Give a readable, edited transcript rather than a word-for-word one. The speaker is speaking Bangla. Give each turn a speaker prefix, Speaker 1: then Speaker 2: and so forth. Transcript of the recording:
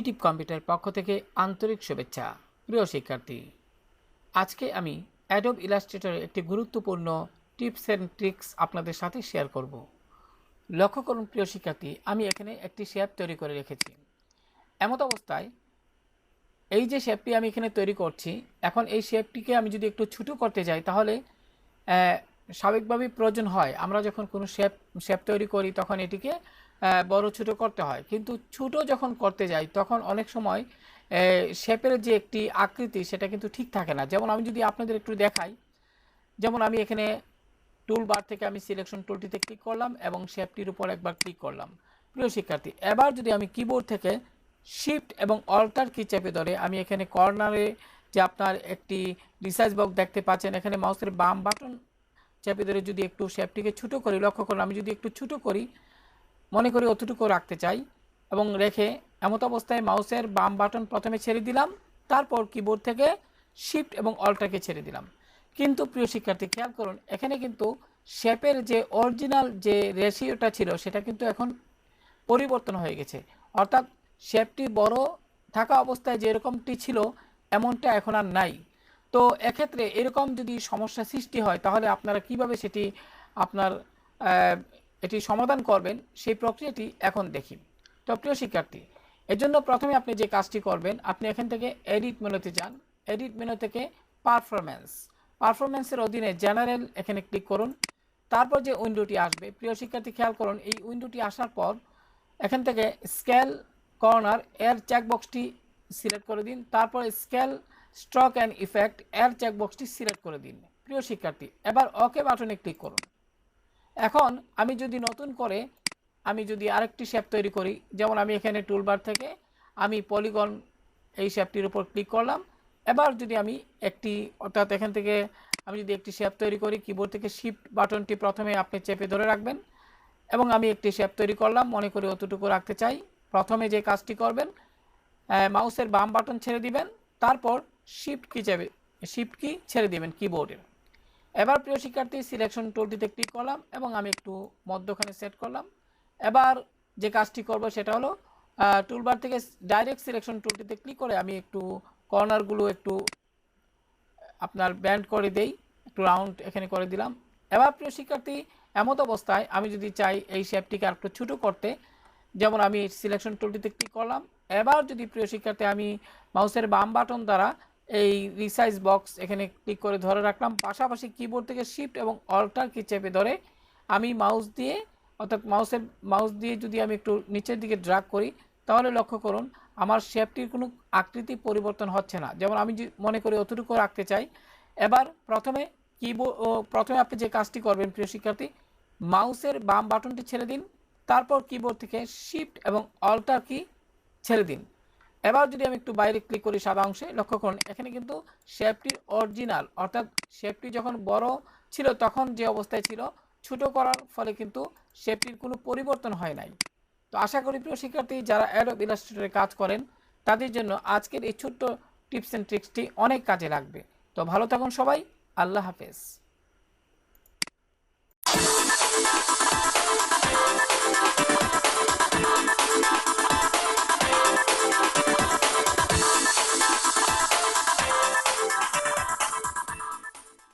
Speaker 1: ইনটিউটিভ কম্পিউটার পক্ষ থেকে আন্তরিক শুভেচ্ছা। প্রিয় শিক্ষার্থী, আজকে আমি অ্যাডোব ইলাস্ট্রেটরের একটি গুরুত্বপূর্ণ টিপস অ্যান্ড ট্রিক্স আপনাদের সাথে শেয়ার করব। লক্ষ্য করুন প্রিয় শিক্ষার্থী, আমি এখানে একটি শেপ তৈরি করে রেখেছি। এমত অবস্থায় এই যে শেপটি আমি এখানে তৈরি করছি, এখন এই শেপটিকে আমি যদি একটু ছোটো করতে যাই তাহলে স্বাভাবিকভাবেই প্রয়োজন হয়, আমরা যখন কোনো শেপ তৈরি করি তখন এটিকে বড় ছোটো করতে হয়, কিন্তু ছোটো যখন করতে যাই তখন অনেক সময় শেপের যে একটি আকৃতি সেটা কিন্তু ঠিক থাকে না। যেমন আমি যদি আপনাদের একটু দেখাই, যেমন আমি এখানে টুল বার থেকে আমি সিলেকশন টুলটিতে ক্লিক করলাম এবং শেপটির উপর একবার ক্লিক করলাম। প্রিয় শিক্ষার্থী, এবার যদি আমি কিবোর্ড থেকে শিফট এবং অল্টার কি চেপে ধরে আমি এখানে কর্নারে যে আপনার একটি রিসাইজ বক্স দেখতে পাচ্ছেন, এখানে মাউসের বাম বাটন চেপে ধরে যদি একটু শেপটিকে ছোটো করি, লক্ষ্য করুন আমি যদি একটু ছোটো করি, মনে করি অতটুকু রাখতে চাই এবং রেখে এমত অবস্থায় মাউসের বাম বাটন প্রথমে ছেড়ে দিলাম, তারপর কিবোর্ড থেকে শিফট এবং অল্টারকে ছেড়ে দিলাম। কিন্তু প্রিয় শিক্ষার্থী খেয়াল করুন, এখানে কিন্তু শেপের যে অরিজিনাল যে রেশিওটা ছিল সেটা কিন্তু এখন পরিবর্তন হয়ে গেছে, অর্থাৎ শেপটি বড় থাকা অবস্থায় যেরকমটি ছিল এমনটা এখন আর নাই। তো এক্ষেত্রে এরকম যদি সমস্যা সৃষ্টি হয় তাহলে আপনারা কিভাবে সেটি আপনার এটি সমাধান করবেন সেই প্রক্রিয়াটি এখন দেখি। তো প্রিয় শিক্ষার্থী, এর জন্য প্রথমে আপনি যে কাজটি করবেন, আপনি এখান থেকে এডিট মেনুতে যান। এডিট মেনু থেকে পারফরম্যান্সের অধীনে জেনারেল এখানে ক্লিক করুন। তারপর যে উইন্ডোটি আসবে, প্রিয় শিক্ষার্থী খেয়াল করুন, এই উইন্ডোটি আসার পর এখান থেকে স্কেল কর্নার এর চেকবক্সটি সিলেক্ট করে দিন। তারপর স্কেল স্ট্রোক অ্যান্ড ইফেক্ট এর চেকবক্সটি সিলেক্ট করে দিন। প্রিয় শিক্ষার্থী, এবার ওকে বাটনে ক্লিক করুন। এখন আমি যদি নতুন করে আমি যদি আরেকটি শেপ তৈরি করি, যেমন আমি এখানে টুলবার থেকে আমি পলিগন এই শেপটির উপর ক্লিক করলাম। এবার যদি আমি একটি অর্থাৎ এখান থেকে আমি যদি একটি শেপ তৈরি করি, কিবোর্ড থেকে শিফট বাটনটি প্রথমে আপনি চেপে ধরে রাখবেন এবং আমি একটি শেপ তৈরি করলাম, মনে করি অতটুকু রাখতে চাই। প্রথমে যে কাজটি করবেন, মাউসের বাম বাটন ছেড়ে দিবেন, তারপর শিফট কি ছেড়ে দিবেন কিবোর্ডের। এবার প্রিয় শিক্ষার্থী সিলেকশন টুলটিতে ক্লিক করলাম এবং আমি একটু মধ্যখানে সেট করলাম। এবার যে কাজটি করব সেটা হলো টুলবার থেকে ডাইরেক্ট সিলেকশন টুলটিতে ক্লিক করে আমি একটু কর্নারগুলো একটু আপনার ব্যান্ড করে দেই, একটু রাউন্ড এখানে করে দিলাম। এবার প্রিয় শিক্ষার্থী, এমত অবস্থায় আমি যদি চাই এই শেপটিকে আরেকটু ছোটো করতে, যেমন আমি সিলেকশন টুলটিতে ক্লিক করলাম। এবার যদি প্রিয় শিক্ষার্থী আমি মাউসের বাম বাটন দ্বারা এই রিসাইজ বক্স এখানে ক্লিক করে ধরে রাখলাম, পাশাপাশি কিবোর্ড থেকে শিফট এবং অল্টার কি চেপে ধরে আমি মাউস দিয়ে যদি আমি একটু নিচের দিকে ড্র্যাগ করি তাহলে লক্ষ্য করুন আমার শেপটির কোনো আকৃতি পরিবর্তন হচ্ছে না। যেমন আমি মনে করি অতটুকু রাখতে চাই। এবার প্রথমে আপনি যে কাজটি করবেন প্রিয় শিক্ষার্থী, মাউসের বাম বাটনটি ছেড়ে দিন, তারপর কিবোর্ড থেকে শিফট এবং অল্টার কি ছেড়ে দিন। এবার যদি আমি একটু বাইরে ক্লিক করি সাদা অংশে, লক্ষ্য করুন এখানে কিন্তু শেপটির অরিজিনাল অর্থাৎ শেপটি যখন বড় ছিল তখন যে অবস্থায় ছিল, ছোটো করার ফলে কিন্তু শেপটির কোনো পরিবর্তন হয় নাই। তো আশা করি প্রিয় শিক্ষার্থী, যারা অ্যাডোব ইলাস্ট্রেটরে কাজ করেন তাদের জন্য আজকের এই ছোট্ট টিপস অ্যান্ড ট্রিক্সটি অনেক কাজে লাগবে। তো ভালো থাকুন সবাই, আল্লাহ হাফেজ।